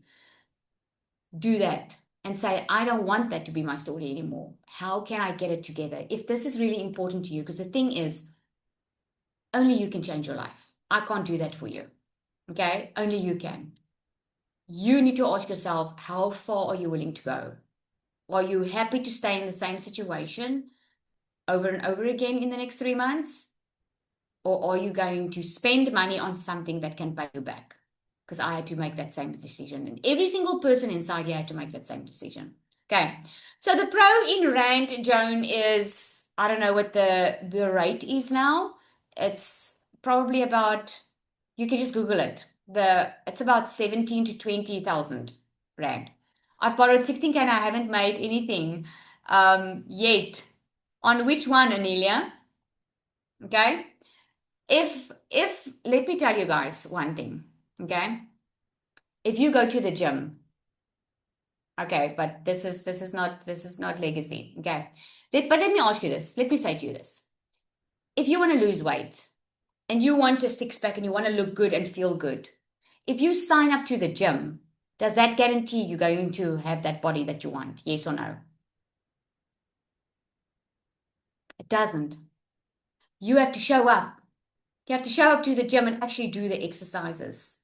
A: Do that and say, I don't want that to be my story anymore. How can I get it together? If this is really important to you, because the thing is, only you can change your life. I can't do that for you. Okay? Only you can. You need to ask yourself, how far are you willing to go? Are you happy to stay in the same situation over and over again in the next 3 months? Or are you going to spend money on something that can pay you back? Because I had to make that same decision. And every single person inside here had to make that same decision. Okay. So the pro in Rand, Joan, is, I don't know what the rate is now. It's probably about, you can just Google it. It's about 17 to 20,000 Rand. I've borrowed 16K and I haven't made anything yet. On which one, Anelia? Okay. If let me tell you guys one thing, okay? If you go to the gym, okay, but this is not legacy, okay? But let me ask you this. Let me say to you this. If you want to lose weight and you want a six pack and you want to look good and feel good, if you sign up to the gym, does that guarantee you're going to have that body that you want? Yes or no? It doesn't. You have to show up. You have to show up to the gym and actually do the exercises.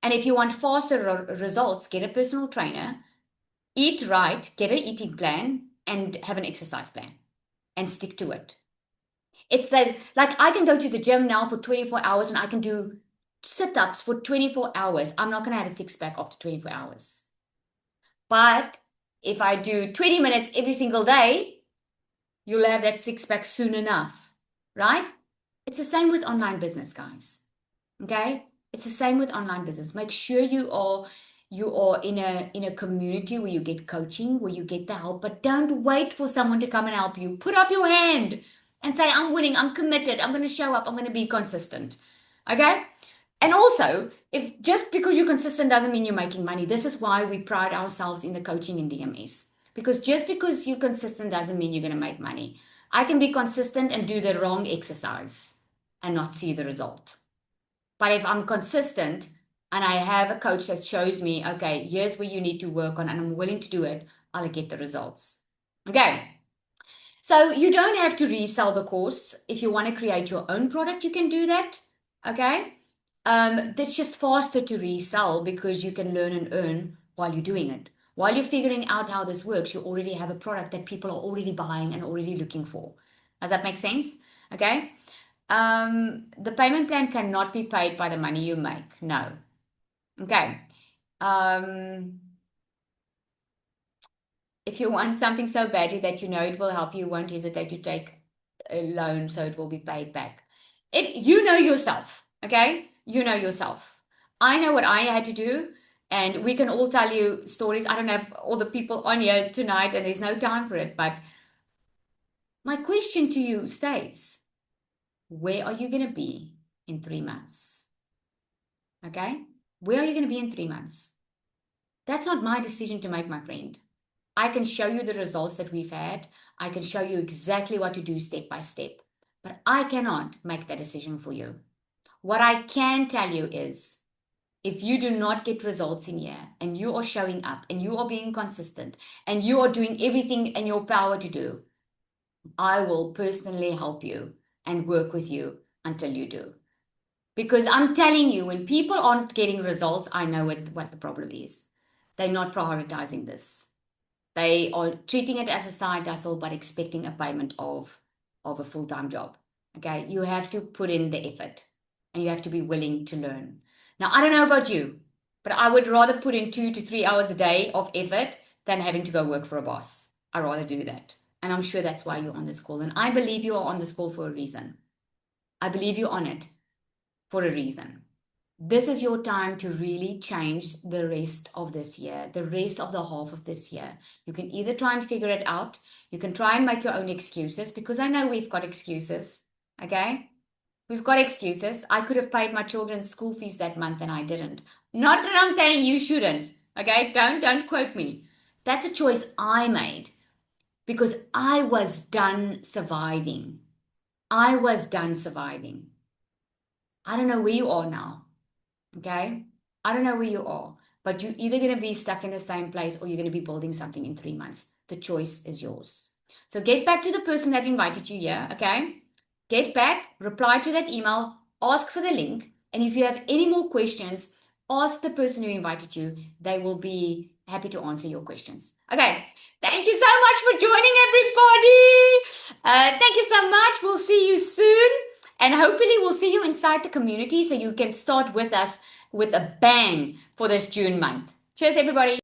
A: And if you want faster results, get a personal trainer, eat right, get an eating plan, and have an exercise plan and stick to it. It's that, like, I can go to the gym now for 24 hours and I can do sit ups for 24 hours. I'm not going to have a six pack after 24 hours. But if I do 20 minutes every single day, you'll have that six pack soon enough, right? It's the same with online business, guys. Okay? It's the same with online business. Make sure you are in a community where you get coaching, where you get the help, but don't wait for someone to come and help you. Put up your hand and say, I'm willing, I'm committed, I'm going to show up, I'm going to be consistent. Okay? And also, if just because you're consistent doesn't mean you're making money. This is why we pride ourselves in the coaching in DMS. Because just because you're consistent doesn't mean you're going to make money. I can be consistent and do the wrong exercise and not see the result. But if I'm consistent and I have a coach that shows me, okay, here's where you need to work on, and I'm willing to do it, I'll get the results. Okay. So you don't have to resell the course. If you want to create your own product, you can do that. Okay. That's just faster to resell because you can learn and earn while you're doing it. While you're figuring out how this works, you already have a product that people are already buying and already looking for. Does that make sense? Okay. The payment plan cannot be paid by the money you make. No. Okay. If you want something so badly that you know it will help you, won't hesitate to take a loan so it will be paid back. You know yourself, okay? You know yourself. I know what I had to do, and we can all tell you stories. I don't have all the people on here tonight, and there's no time for it, but my question to you stays, where are you going to be in 3 months? Okay? Where are you going to be in 3 months? That's not my decision to make, my friend. I can show you the results that we've had. I can show you exactly what to do step by step, but I cannot make that decision for you. What I can tell you is if you do not get results in here and you are showing up and you are being consistent and you are doing everything in your power to do, I will personally help you and work with you until you do. Because I'm telling you, when people aren't getting results, I know what the problem is. They're not prioritizing this. They are treating it as a side hustle, but expecting a payment of a full-time job. Okay, you have to put in the effort and you have to be willing to learn. Now, I don't know about you, but I would rather put in 2 to 3 hours a day of effort than having to go work for a boss. I'd rather do that. And I'm sure that's why you're on this call. And I believe you are on this call for a reason. I believe you're on it for a reason. This is your time to really change the rest of this year, the rest of the half of this year. You can either try and figure it out, you can try and make your own excuses, because I know we've got excuses, okay? We've got excuses. I could have paid my children's school fees that month and I didn't. Not that I'm saying you shouldn't, okay? Don't quote me. That's a choice I made because I was done surviving. I was done surviving. I don't know where you are now. Okay? I don't know where you are, but you're either going to be stuck in the same place or you're going to be building something in 3 months. The choice is yours. So get back to the person that invited you here, okay? Get back, reply to that email, ask for the link, and if you have any more questions, ask the person who invited you. They will be happy to answer your questions. Okay, thank you so much for joining, everybody. Thank you so much. We'll see you soon. And hopefully we'll see you inside the community so you can start with us with a bang for this June month. Cheers, everybody.